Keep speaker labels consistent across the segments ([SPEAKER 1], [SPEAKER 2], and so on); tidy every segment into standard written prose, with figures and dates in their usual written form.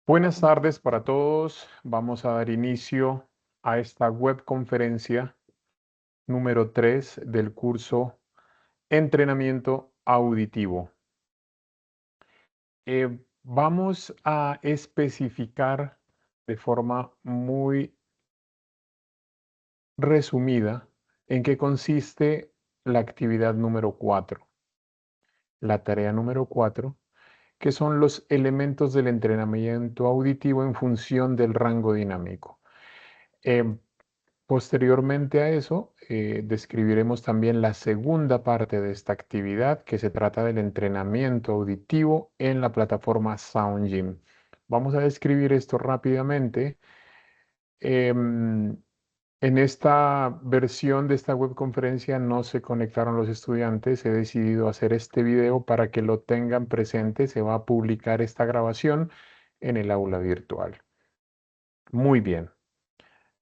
[SPEAKER 1] Buenas tardes para todos. Vamos a dar inicio a esta webconferencia número 3 del curso Entrenamiento Auditivo. Vamos a especificar de forma muy resumida en qué consiste la actividad número 4, la tarea número 4, que son los elementos del entrenamiento auditivo en función del rango dinámico. Posteriormente a eso, describiremos también la segunda parte de esta actividad, que se trata del entrenamiento auditivo en la plataforma SoundGym. Vamos a describir esto rápidamente. En esta versión de esta webconferencia no se conectaron los estudiantes. He decidido hacer este video para que lo tengan presente. Se va a publicar esta grabación en el aula virtual. Muy bien.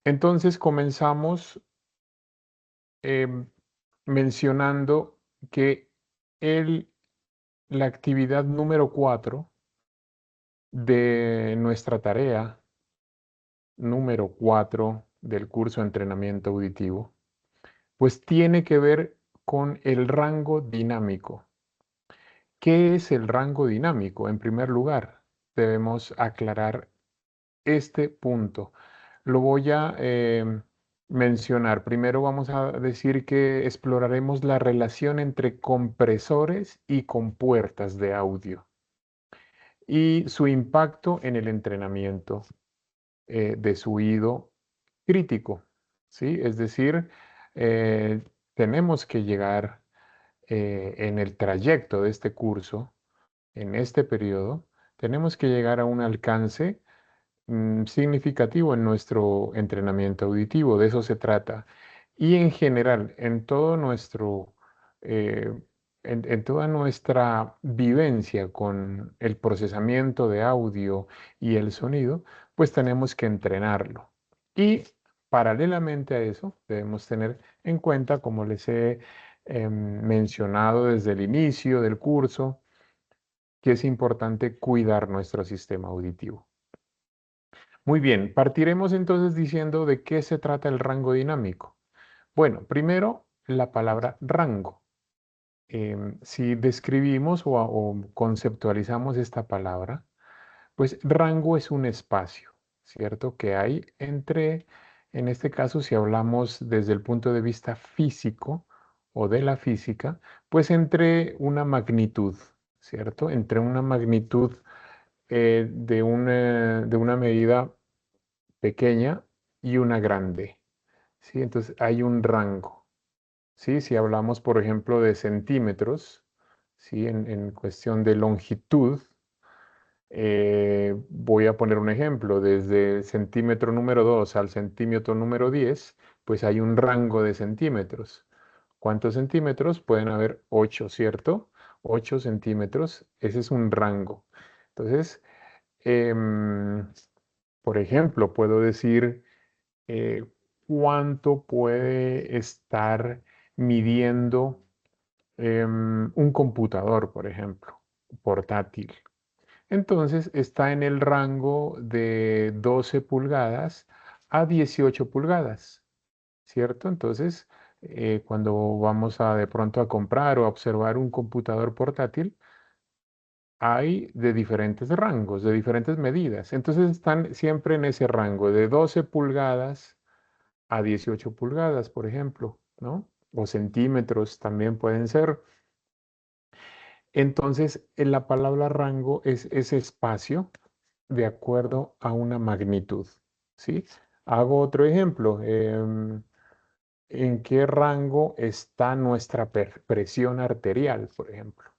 [SPEAKER 1] Entonces comenzamos mencionando que la actividad número 4 de nuestra tarea número 4 del curso de entrenamiento auditivo, pues tiene que ver con el rango dinámico. ¿Qué es el rango dinámico? En primer lugar, debemos aclarar este punto. Lo voy a mencionar. Primero vamos a decir que exploraremos la relación entre compresores y compuertas de audio y su impacto en el entrenamiento de su oído crítico, ¿sí? Es decir, tenemos que llegar en el trayecto de este curso, en este periodo, tenemos que llegar a un alcance significativo en nuestro entrenamiento auditivo, de eso se trata. Y en general, eh, en toda nuestra vivencia con el procesamiento de audio y el sonido, pues tenemos que entrenarlo. Y paralelamente a eso, debemos tener en cuenta, como les he mencionado desde el inicio del curso, que es importante cuidar nuestro sistema auditivo. Muy bien, partiremos entonces diciendo de qué se trata el rango dinámico. Bueno, primero la palabra rango. Si describimos o conceptualizamos esta palabra, pues rango es un espacio, ¿cierto? Que hay entre, en este caso, si hablamos desde el punto de vista físico o de la física, pues entre una magnitud, ¿cierto? Entre una magnitud de una medida pequeña y una grande, ¿sí? Entonces hay un rango, ¿sí? Si hablamos, por ejemplo, de centímetros, ¿sí? En cuestión de longitud, voy a poner un ejemplo, desde el centímetro número 2 al centímetro número 10, pues hay un rango de centímetros. ¿Cuántos centímetros? Pueden haber 8, ¿cierto? 8 centímetros, ese es un rango. Entonces, por ejemplo, puedo decir eh, cuánto puede estar midiendo un computador, por ejemplo, portátil. Entonces está en el rango de 12 pulgadas a 18 pulgadas, ¿cierto? Entonces, cuando vamos a de pronto a comprar o a observar un computador portátil, hay de diferentes rangos, de diferentes medidas. Entonces están siempre en ese rango de 12 pulgadas a 18 pulgadas, por ejemplo, ¿no? O centímetros también pueden ser. Entonces, en la palabra rango es ese espacio de acuerdo a una magnitud, ¿sí? Hago otro ejemplo. ¿En qué rango está nuestra presión arterial, por ejemplo?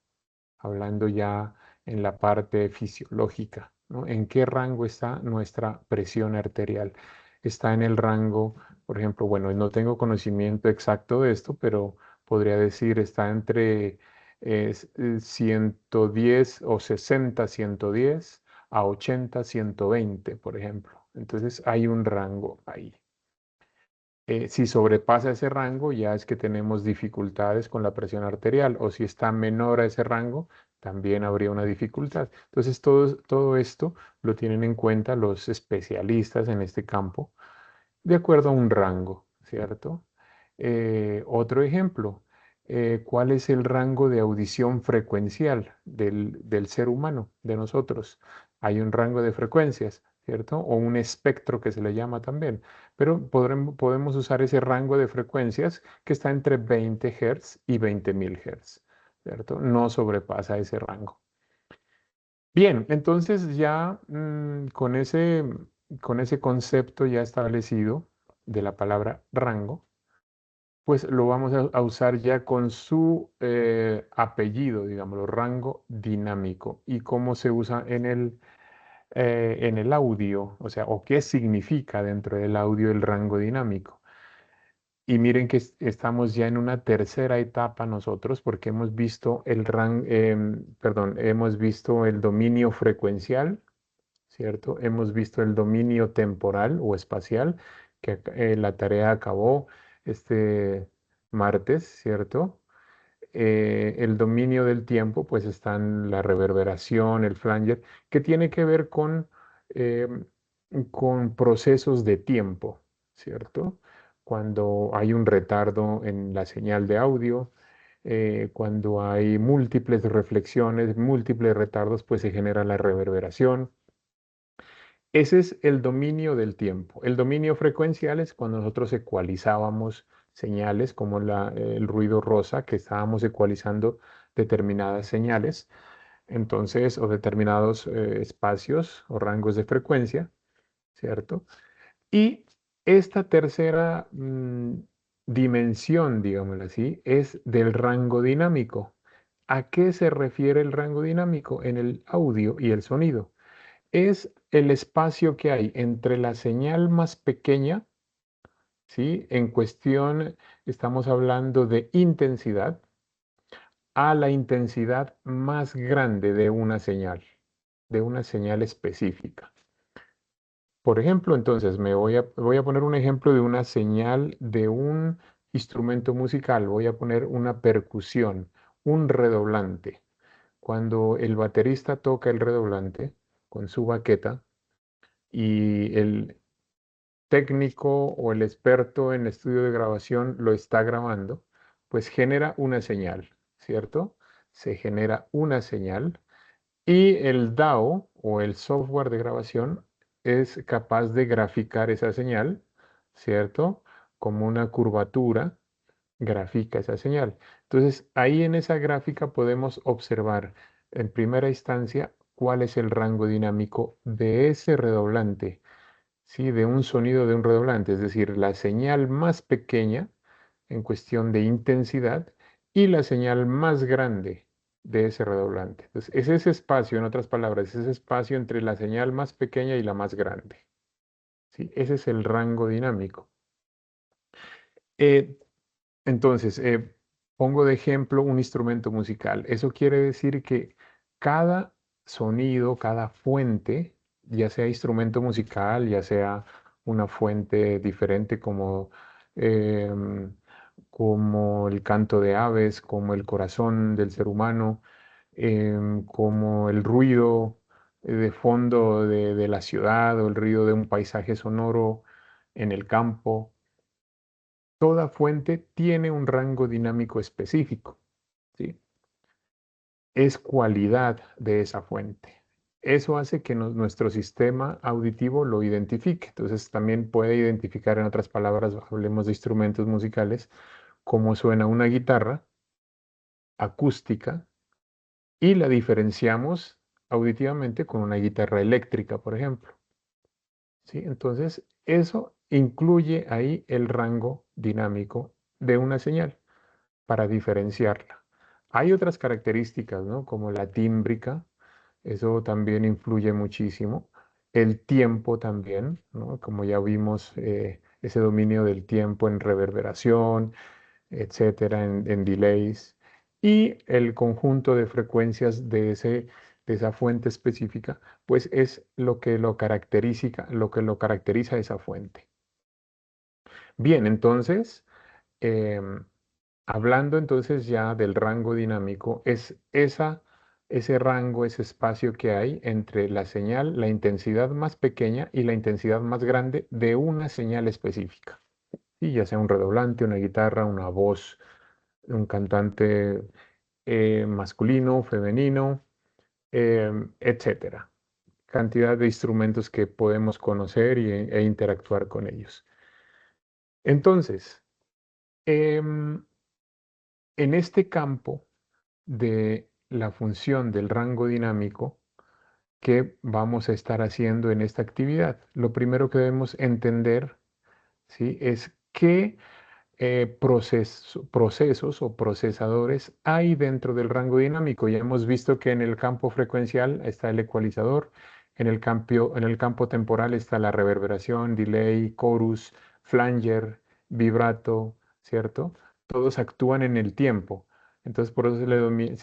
[SPEAKER 1] Hablando ya en la parte fisiológica, ¿no? ¿En qué rango está nuestra presión arterial? Está en el rango, por ejemplo, bueno, no tengo conocimiento exacto de esto, pero podría decir está entre 110 o 60, 110 a 80, 120, por ejemplo. Entonces hay un rango ahí. Si sobrepasa ese rango, ya es que tenemos dificultades con la presión arterial, o si está menor a ese rango, también habría una dificultad. Entonces, todo esto lo tienen en cuenta los especialistas en este campo de acuerdo a un rango, ¿cierto? Otro ejemplo, ¿cuál es el rango de audición frecuencial del ser humano, de nosotros? Hay un rango de frecuencias, ¿cierto? O un espectro que se le llama también, pero podemos usar ese rango de frecuencias que está entre 20 Hz y 20.000 Hz, ¿cierto? No sobrepasa ese rango. Bien, entonces ya con ese concepto ya establecido de la palabra rango, pues lo vamos a usar ya con su apellido, digámoslo, rango dinámico. Y cómo se usa en el audio, o sea, o qué significa dentro del audio el rango dinámico. Y miren que estamos ya en una tercera etapa nosotros, porque hemos visto hemos visto el dominio frecuencial, ¿cierto? Hemos visto el dominio temporal o espacial, que la tarea acabó este martes, ¿cierto? El dominio del tiempo, pues están la reverberación, el flanger, que tiene que ver eh, con procesos de tiempo, ¿cierto? Cuando hay un retardo en la señal de audio, cuando hay múltiples reflexiones, múltiples retardos, pues se genera la reverberación. Ese es el dominio del tiempo. El dominio frecuencial es cuando nosotros ecualizábamos señales como el ruido rosa, que estábamos ecualizando determinadas señales, entonces, o determinados espacios o rangos de frecuencia, ¿cierto? Y esta tercera dimensión, digámoslo así, es del rango dinámico. ¿A qué se refiere el rango dinámico? En el audio y el sonido es el espacio que hay entre la señal más pequeña, ¿sí? En cuestión, estamos hablando de intensidad, a la intensidad más grande de una señal específica. Por ejemplo, entonces, voy a poner un ejemplo de una señal de un instrumento musical. Voy a poner una percusión, un redoblante. Cuando el baterista toca el redoblante con su baqueta, y el técnico o el experto en estudio de grabación lo está grabando, pues genera una señal, ¿cierto? Se genera una señal y el DAW o el software de grabación es capaz de graficar esa señal, ¿cierto? Como una curvatura, grafica esa señal. Entonces, ahí en esa gráfica podemos observar en primera instancia cuál es el rango dinámico de ese redoblante, ¿sí? De un sonido de un redoblante, es decir, la señal más pequeña en cuestión de intensidad y la señal más grande de ese redoblante. Entonces, es ese espacio, en otras palabras, es ese espacio entre la señal más pequeña y la más grande, ¿sí? Ese es el rango dinámico. Eh, entonces, pongo de ejemplo un instrumento musical. Eso quiere decir que cada sonido, cada fuente, ya sea instrumento musical, ya sea una fuente diferente em, como el canto de aves, como el corazón del ser humano, como el ruido de fondo de la ciudad o el ruido de un paisaje sonoro en el campo. Toda fuente tiene un rango dinámico específico, ¿sí? Es cualidad de esa fuente. Eso hace que nuestro sistema auditivo lo identifique. Entonces también puede identificar, en otras palabras, hablemos de instrumentos musicales, cómo suena una guitarra acústica y la diferenciamos auditivamente con una guitarra eléctrica, por ejemplo, ¿sí? Entonces eso incluye ahí el rango dinámico de una señal, para diferenciarla. Hay otras características, ¿no? Como la tímbrica, eso también influye muchísimo. El tiempo también, ¿no? Como ya vimos, ese dominio del tiempo en reverberación, etcétera, en delays. Y el conjunto de frecuencias de esa fuente específica, pues es lo que lo caracteriza a esa fuente. Bien, entonces, em, hablando entonces ya del rango dinámico, es esa ese rango, ese espacio que hay entre la señal, la intensidad más pequeña y la intensidad más grande de una señal específica. Y ya sea un redoblante, una guitarra, una voz, un cantante masculino, femenino, etcétera. Cantidad de instrumentos que podemos conocer e interactuar con ellos. Entonces, em, en este campo de la función del rango dinámico, ¿qué vamos a estar haciendo en esta actividad? Lo primero que debemos entender, ¿sí?, es qué procesos o procesadores hay dentro del rango dinámico. Ya hemos visto que en el campo frecuencial está el ecualizador, en el campo temporal está la reverberación, delay, chorus, flanger, vibrato, ¿cierto? Todos actúan en el tiempo. Entonces, por eso se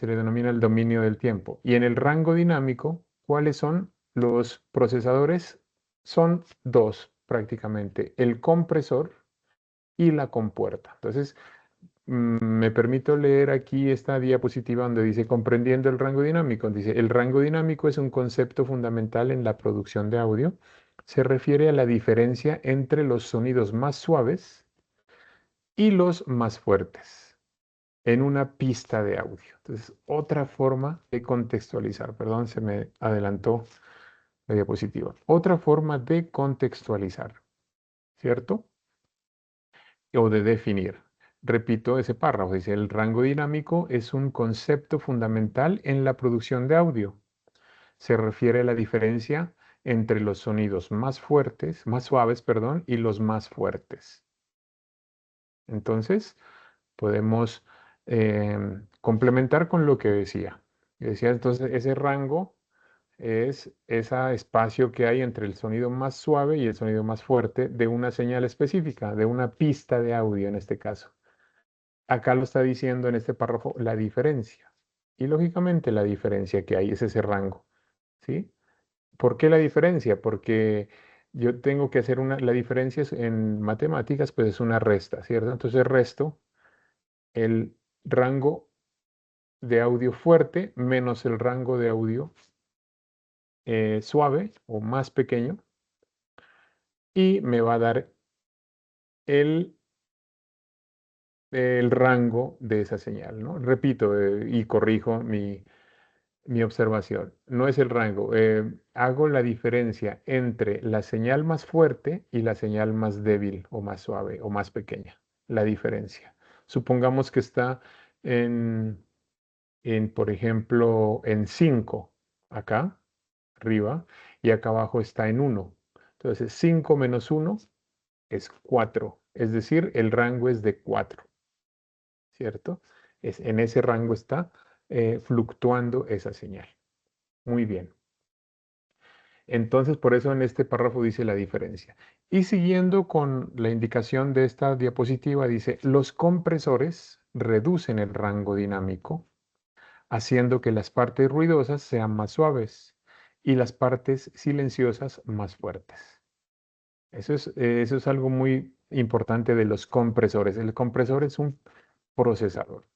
[SPEAKER 1] le denomina el dominio del tiempo. Y en el rango dinámico, ¿cuáles son los procesadores? Son dos prácticamente, el compresor y la compuerta. Entonces, me permito leer aquí esta diapositiva donde dice comprendiendo el rango dinámico. Dice, el rango dinámico es un concepto fundamental en la producción de audio. Se refiere a la diferencia entre los sonidos más suaves y los más fuertes en una pista de audio. Entonces, otra forma de contextualizar. Perdón, se me adelantó la diapositiva. Otra forma de contextualizar, ¿cierto? O de definir. Repito ese párrafo, dice, el rango dinámico es un concepto fundamental en la producción de audio. Se refiere a la diferencia entre los sonidos más fuertes, más suaves, perdón, y los más fuertes. Entonces, podemos complementar con lo que decía. Decía entonces, ese rango es ese espacio que hay entre el sonido más suave y el sonido más fuerte de una señal específica, de una pista de audio en este caso. Acá lo está diciendo en este párrafo la diferencia. Y lógicamente la diferencia que hay es ese rango, ¿sí? ¿Por qué la diferencia? Porque yo tengo que hacer la diferencia en matemáticas, pues es una resta, ¿cierto? Entonces resto el rango de audio fuerte menos el rango de audio suave o más pequeño y me va a dar el rango de esa señal, ¿no? Repito y corrijo mi observación. No es el rango. Hago la diferencia entre la señal más fuerte y la señal más débil o más suave o más pequeña. La diferencia. Supongamos que está por ejemplo, en 5 acá arriba y acá abajo está en 1. Entonces 5 menos 1 es 4. Es decir, el rango es de 4. ¿Cierto? En ese rango está fluctuando esa señal. Muy bien. Entonces, por eso en este párrafo dice la diferencia. Y siguiendo con la indicación de esta diapositiva, dice, los compresores reducen el rango dinámico, haciendo que las partes ruidosas sean más suaves y las partes silenciosas más fuertes. Eso es algo muy importante de los compresores. El compresor es un procesador,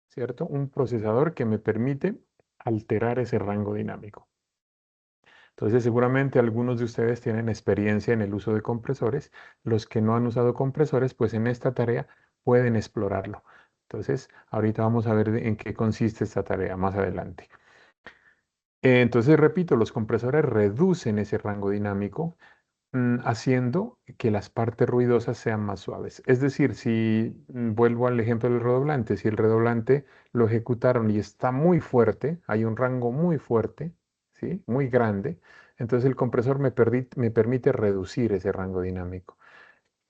[SPEAKER 1] ¿cierto? Un procesador que me permite alterar ese rango dinámico. Entonces, seguramente algunos de ustedes tienen experiencia en el uso de compresores. Los que no han usado compresores, pues en esta tarea pueden explorarlo. Entonces, ahorita vamos a ver en qué consiste esta tarea más adelante. Entonces, repito, los compresores reducen ese rango dinámico, haciendo que las partes ruidosas sean más suaves. Es decir, si vuelvo al ejemplo del redoblante, si el redoblante lo ejecutaron y está muy fuerte, hay un rango muy fuerte, ¿sí?, muy grande, entonces el compresor me permite reducir ese rango dinámico.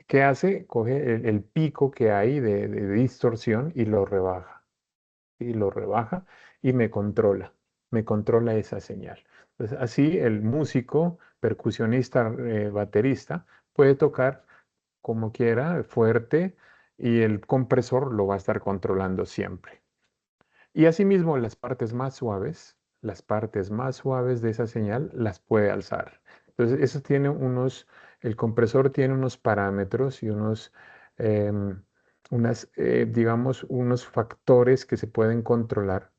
[SPEAKER 1] ¿Qué hace? Coge el pico que hay de distorsión y lo rebaja. Y lo rebaja y me controla esa señal. Entonces, así el músico, percusionista, baterista, puede tocar como quiera, fuerte, y el compresor lo va a estar controlando siempre. Y asimismo, las partes más suaves de esa señal las puede alzar. Entonces, eso tiene el compresor tiene unos parámetros y digamos, unos factores que se pueden controlar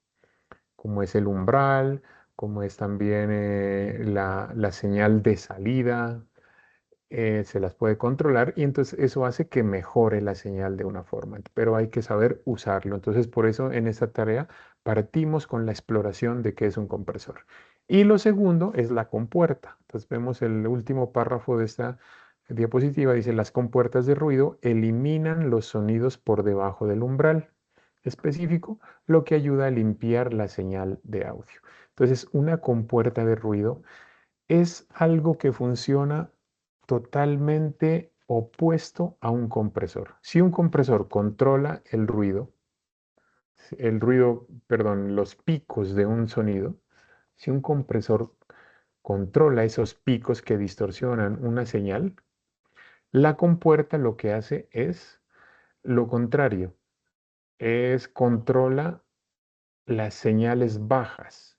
[SPEAKER 1] como es el umbral, como es también la señal de salida, se las puede controlar y entonces eso hace que mejore la señal de una forma, pero hay que saber usarlo. Entonces, por eso en esta tarea partimos con la exploración de qué es un compresor. Y lo segundo es la compuerta. Entonces, vemos el último párrafo de esta diapositiva, dice, las compuertas de ruido eliminan los sonidos por debajo del umbral específico, lo que ayuda a limpiar la señal de audio. Entonces, una compuerta de ruido es algo que funciona totalmente opuesto a un compresor. Si un compresor controla perdón, los picos de un sonido, si un compresor controla esos picos que distorsionan una señal, la compuerta lo que hace es lo contrario, es controla las señales bajas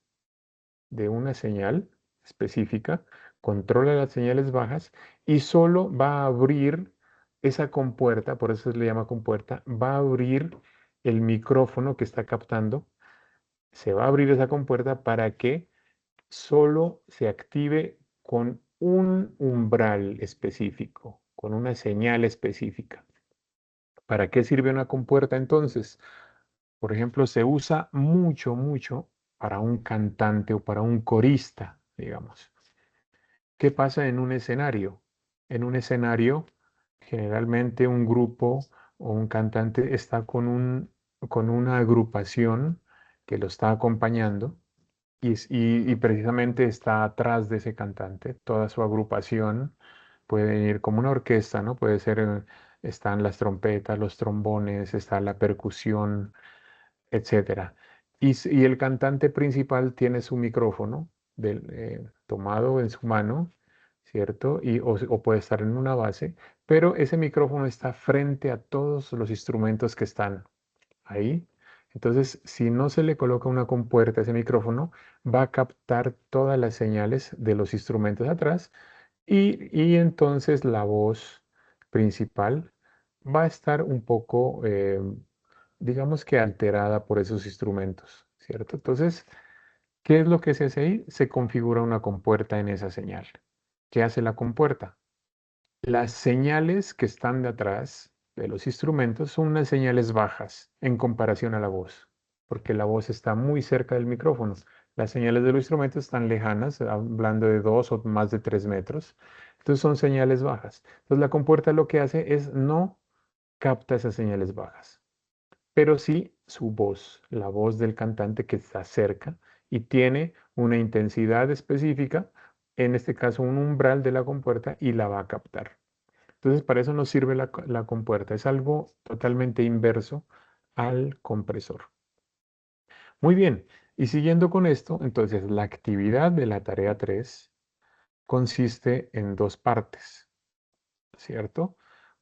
[SPEAKER 1] de una señal específica, controla las señales bajas y solo va a abrir esa compuerta, por eso se le llama compuerta, va a abrir el micrófono que está captando, se va a abrir esa compuerta para que solo se active con un umbral específico, con una señal específica. ¿Para qué sirve una compuerta entonces? Por ejemplo, se usa mucho, mucho para un cantante o para un corista, digamos. ¿Qué pasa en un escenario? En un escenario, generalmente un grupo o un cantante está con una agrupación que lo está acompañando y precisamente está atrás de ese cantante. Toda su agrupación puede ir como una orquesta, ¿no? Puede ser, están las trompetas, los trombones, está la percusión, etcétera. Y el cantante principal tiene su micrófono tomado en su mano, ¿cierto? O puede estar en una base, pero ese micrófono está frente a todos los instrumentos que están ahí. Entonces, si no se le coloca una compuerta a ese micrófono, va a captar todas las señales de los instrumentos atrás y entonces la voz principal va a estar un poco, digamos que alterada por esos instrumentos, ¿cierto? Entonces, ¿qué es lo que se hace ahí? Se configura una compuerta en esa señal. ¿Qué hace la compuerta? Las señales que están de atrás de los instrumentos son unas señales bajas en comparación a la voz, porque la voz está muy cerca del micrófono. Las señales de los instrumentos están lejanas, hablando de 2 o más de 3 metros. Entonces son señales bajas. Entonces la compuerta lo que hace es no capta esas señales bajas, pero sí su voz, la voz del cantante que está cerca y tiene una intensidad específica, en este caso un umbral de la compuerta y la va a captar. Entonces, para eso nos sirve la compuerta. Es algo totalmente inverso al compresor. Muy bien. Y siguiendo con esto, entonces la actividad de la tarea 3 consiste en dos partes, ¿cierto?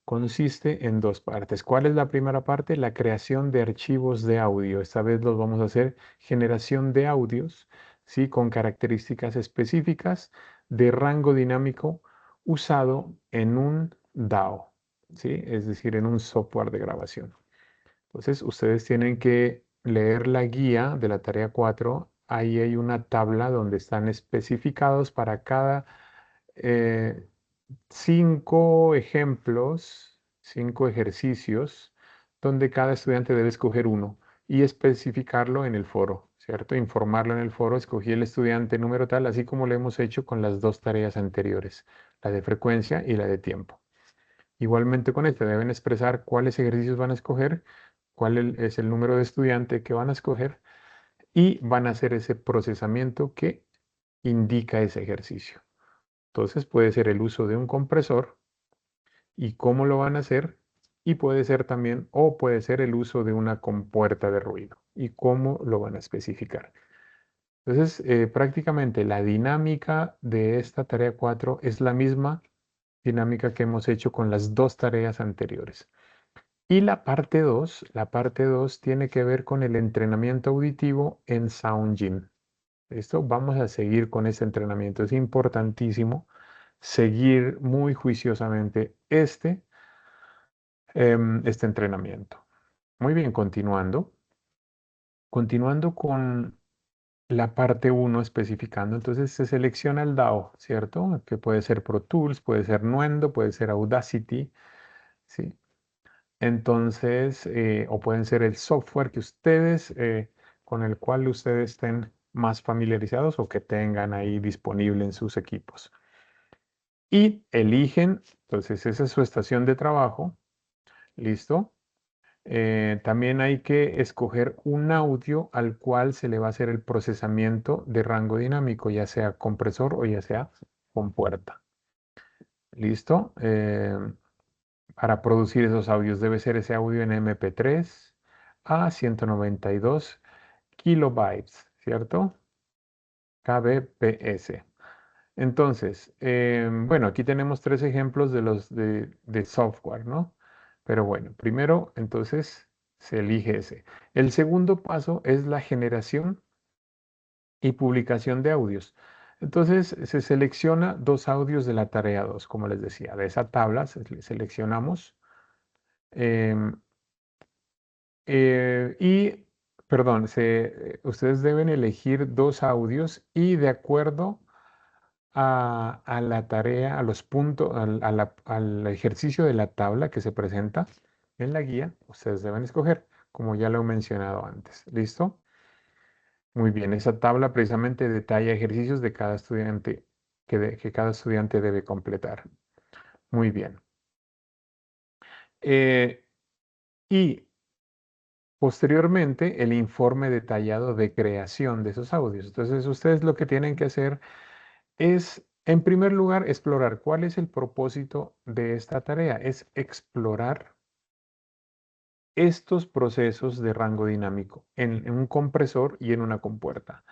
[SPEAKER 1] Consiste en dos partes. ¿Cuál es la primera parte? La creación de archivos de audio. Esta vez los vamos a hacer generación de audios, ¿sí? Con características específicas de rango dinámico usado en un DAW, ¿sí? Es decir, en un software de grabación. Entonces, ustedes tienen que leer la guía de la tarea 4. Ahí hay una tabla donde están especificados para cada eh, 5 ejemplos, 5 ejercicios, donde cada estudiante debe escoger uno y especificarlo en el foro, ¿cierto? Informarlo en el foro, escogí el estudiante número tal, así como lo hemos hecho con las dos tareas anteriores, la de frecuencia y la de tiempo. Igualmente con este deben expresar cuáles ejercicios van a escoger, es el número de estudiante que van a escoger y van a hacer ese procesamiento que indica ese ejercicio. Entonces puede ser el uso de un compresor y cómo lo van a hacer y puede ser también o puede ser el uso de una compuerta de ruido y cómo lo van a especificar. Entonces, prácticamente la dinámica de esta tarea 4 es la misma dinámica que hemos hecho con las dos tareas anteriores. Y la parte 2 tiene que ver con el entrenamiento auditivo en SoundGym. Esto vamos a seguir con este entrenamiento. Es importantísimo seguir muy juiciosamente este entrenamiento. Muy bien, continuando. Continuando la parte uno especificando. Entonces se selecciona el DAO, ¿cierto? Que puede ser Pro Tools, puede ser Nuendo, puede ser Audacity, ¿sí? Entonces, o pueden ser el software que ustedes, con el cual ustedes estén más familiarizados o que tengan ahí disponible en sus equipos. Y eligen, entonces esa es su estación de trabajo, ¿listo? También hay que escoger un audio al cual se le va a hacer el procesamiento de rango dinámico, ya sea compresor o ya sea con puerta. ¿Listo? Para producir esos audios debe ser ese audio en MP3 a 192 kilobytes, ¿cierto? kbps. Entonces, bueno, aquí tenemos tres ejemplos de los de software, ¿no? Pero bueno, primero, entonces, se elige ese. El segundo paso es la generación y publicación de audios. Entonces, se selecciona dos audios de la tarea 2, como les decía. De esa tabla seleccionamos em, y, perdón, ustedes deben elegir dos audios y de acuerdo a la tarea, a los puntos, al ejercicio de la tabla que se presenta en la guía, ustedes deben escoger, como ya lo he mencionado antes. ¿Listo? Muy bien, esa tabla precisamente detalla ejercicios de cada estudiante que cada estudiante debe completar. Muy bien. Y posteriormente, el informe detallado de creación de esos audios. Entonces, ustedes lo que tienen que hacer es, en primer lugar, explorar cuál es el propósito de esta tarea. Es explorar estos procesos de rango dinámico en un compresor y en una compuerta.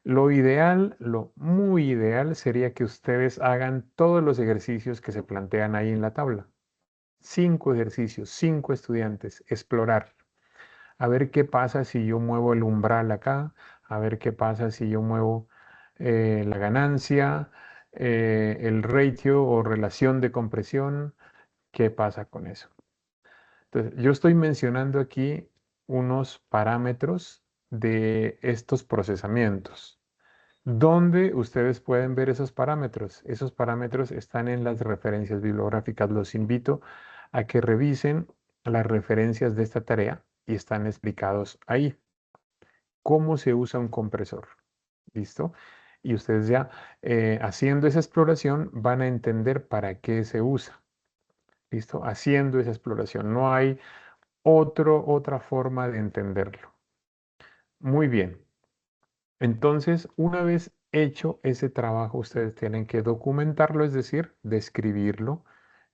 [SPEAKER 1] Lo ideal, lo muy ideal sería que ustedes hagan todos los ejercicios que se plantean ahí en la tabla. 5 ejercicios, 5 estudiantes, explorar. A ver qué pasa si yo muevo el umbral acá, a ver qué pasa si yo muevo la ganancia, el ratio o relación de compresión, qué pasa con eso. Entonces, yo estoy mencionando aquí unos parámetros de estos procesamientos. ¿Dónde ustedes pueden ver esos parámetros? Esos parámetros están en las referencias bibliográficas. Los invito a que revisen las referencias de esta tarea y están explicados ahí. ¿Cómo se usa un compresor? ¿Listo? Y ustedes ya haciendo esa exploración van a entender para qué se usa. ¿Listo? Haciendo esa exploración. No hay otra forma de entenderlo. Muy bien. Entonces, una vez hecho ese trabajo, ustedes tienen que documentarlo, es decir, describirlo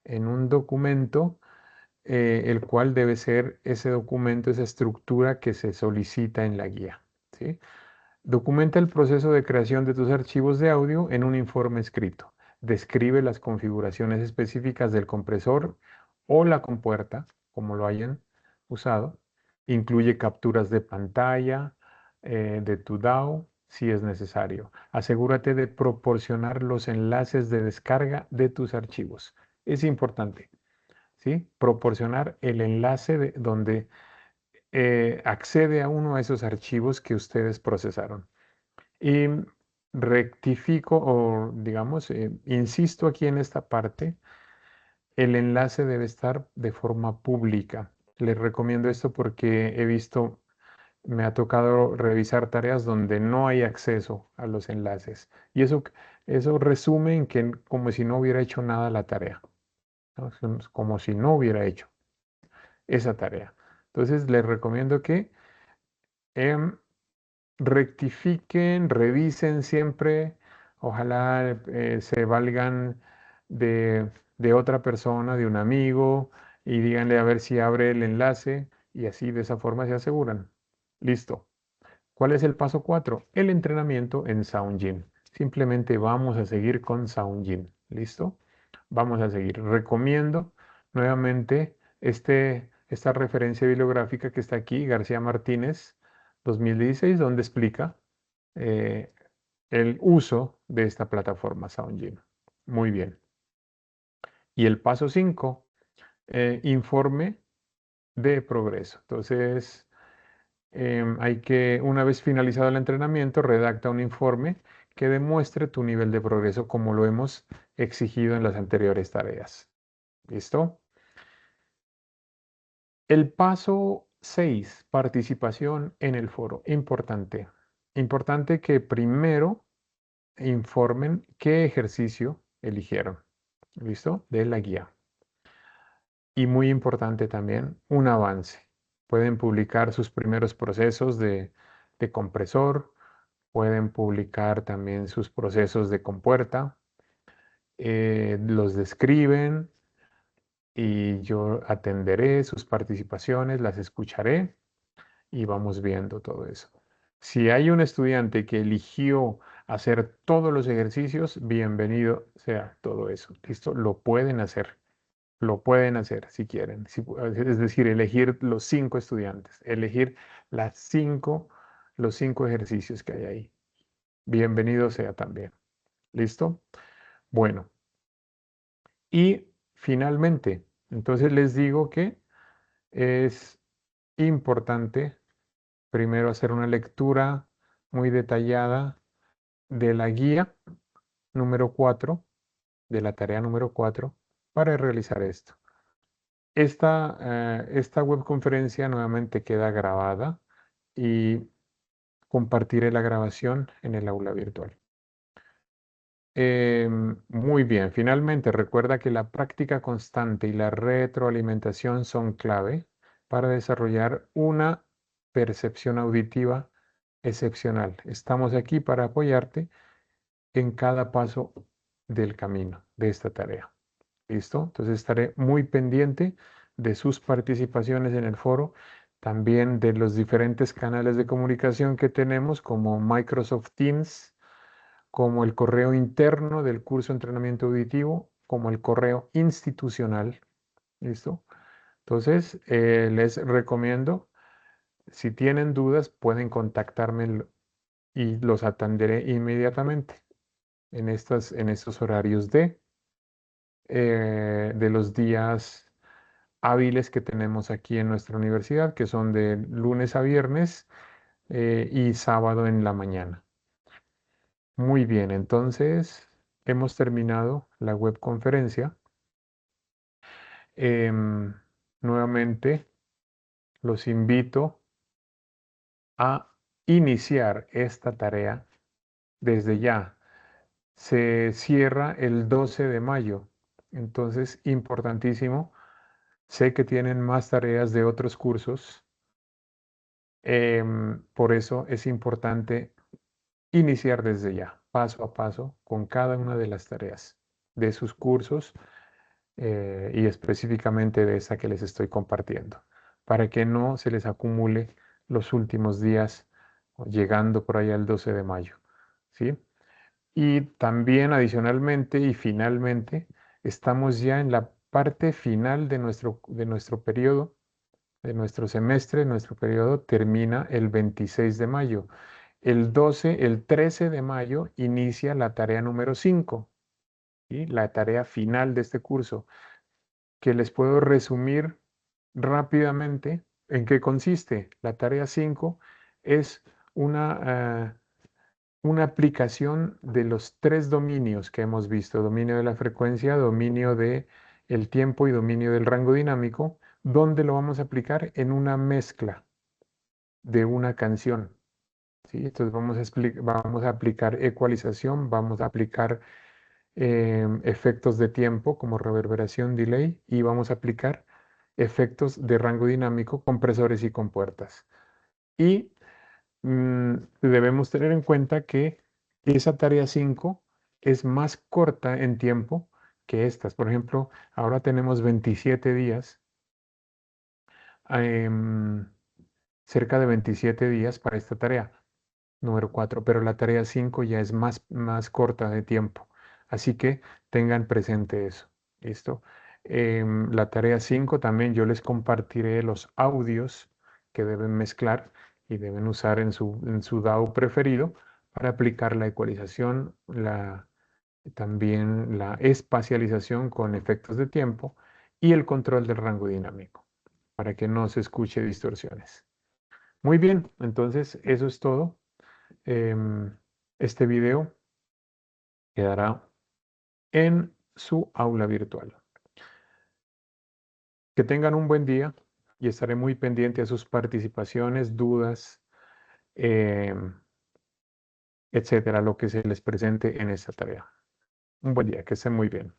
[SPEAKER 1] en un documento, el cual debe ser ese documento, esa estructura que se solicita en la guía. ¿Sí? Documenta el proceso de creación de tus archivos de audio en un informe escrito. Describe las configuraciones específicas del compresor o la compuerta, como lo hayan usado. Incluye capturas de pantalla de tu DAO si es necesario. Asegúrate de proporcionar los enlaces de descarga de tus archivos. Es importante, ¿sí? Proporcionar el enlace donde accede a uno de esos archivos que ustedes procesaron. Y rectifico o digamos, insisto aquí en esta parte, el enlace debe estar de forma pública. Les recomiendo esto porque he visto, me ha tocado revisar tareas donde no hay acceso a los enlaces. Y eso resume en que como si no hubiera hecho nada la tarea, ¿no? Como si no hubiera hecho esa tarea. Entonces les recomiendo que em, rectifiquen, revisen siempre, ojalá se valgan de otra persona, de un amigo, y díganle a ver si abre el enlace y así de esa forma se aseguran. Listo. ¿Cuál es el paso 4? El entrenamiento en SoundGym. Simplemente vamos a seguir con SoundGym. ¿Listo? Vamos a seguir. Recomiendo nuevamente esta referencia bibliográfica que está aquí, García Martínez, 2016, donde explica eh, el uso de esta plataforma SoundGym. Muy bien. Y el paso 5, informe de progreso. Entonces, hay que, una vez finalizado el entrenamiento, redacta un informe que demuestre tu nivel de progreso como lo hemos exigido en las anteriores tareas. ¿Listo? El paso 6, participación en el foro. Importante. Importante que primero informen qué ejercicio eligieron. ¿Listo? De la guía. Y muy importante también, un avance. Pueden publicar sus primeros procesos de compresor, pueden publicar también sus procesos de compuerta, los describen y yo atenderé sus participaciones, las escucharé y vamos viendo todo eso. Si hay un estudiante que eligió hacer todos los ejercicios, bienvenido sea todo eso. ¿Listo? Lo pueden hacer. Lo pueden hacer si quieren. Es decir, elegir los 5 estudiantes, elegir los 5 ejercicios que hay ahí. Bienvenido sea también. ¿Listo? Bueno, y finalmente, entonces les digo que es importante primero hacer una lectura muy detallada de la guía número 4, de la tarea número 4, para realizar esto. Esta webconferencia nuevamente queda grabada y compartiré la grabación en el aula virtual. Muy bien, finalmente recuerda que la práctica constante y la retroalimentación son clave para desarrollar una percepción auditiva excepcional. Estamos aquí para apoyarte en cada paso del camino de esta tarea. ¿Listo? Entonces estaré muy pendiente de sus participaciones en el foro, también de los diferentes canales de comunicación que tenemos como Microsoft Teams, como el correo interno del curso de entrenamiento auditivo, como el correo institucional. ¿Listo? Entonces, les recomiendo, si tienen dudas, pueden contactarme y los atenderé inmediatamente en estos horarios de los días hábiles que tenemos aquí en nuestra universidad, que son de lunes a viernes y sábado en la mañana. Muy bien, entonces hemos terminado la webconferencia. Nuevamente los invito a iniciar esta tarea desde ya. Se cierra el 12 de mayo, entonces importantísimo. Sé que tienen más tareas de otros cursos, por eso es importante iniciar desde ya, paso a paso, con cada una de las tareas de sus cursos y específicamente de esa que les estoy compartiendo, para que no se les acumule los últimos días llegando por allá el 12 de mayo, ¿sí? Y también adicionalmente y finalmente, estamos ya en la parte final de nuestro periodo, de nuestro semestre. Nuestro periodo termina el 26 de mayo. El 13 de mayo inicia la tarea número 5, ¿sí? La tarea final de este curso, que les puedo resumir rápidamente en qué consiste. La tarea 5 es una aplicación de los 3 dominios que hemos visto: dominio de la frecuencia, dominio de el tiempo y dominio del rango dinámico, donde lo vamos a aplicar en una mezcla de una canción, ¿sí? Entonces vamos a aplicar ecualización, vamos a aplicar efectos de tiempo como reverberación, delay, y vamos a aplicar efectos de rango dinámico, compresores y compuertas. Y debemos tener en cuenta que esa tarea 5 es más corta en tiempo que estas. Por ejemplo, ahora tenemos 27 días, em, cerca de 27 días para esta tarea número 4, pero la tarea 5 ya es más corta de tiempo. Así que tengan presente eso. ¿Listo? La tarea 5 también yo les compartiré los audios que deben mezclar y deben usar en su DAW preferido para aplicar la ecualización, también la espacialización con efectos de tiempo y el control del rango dinámico, para que no se escuche distorsiones. Muy bien, entonces eso es todo. Este video quedará en su aula virtual. Que tengan un buen día y estaré muy pendiente a sus participaciones, dudas, etcétera, lo que se les presente en esta tarea. Un buen día, que estén muy bien.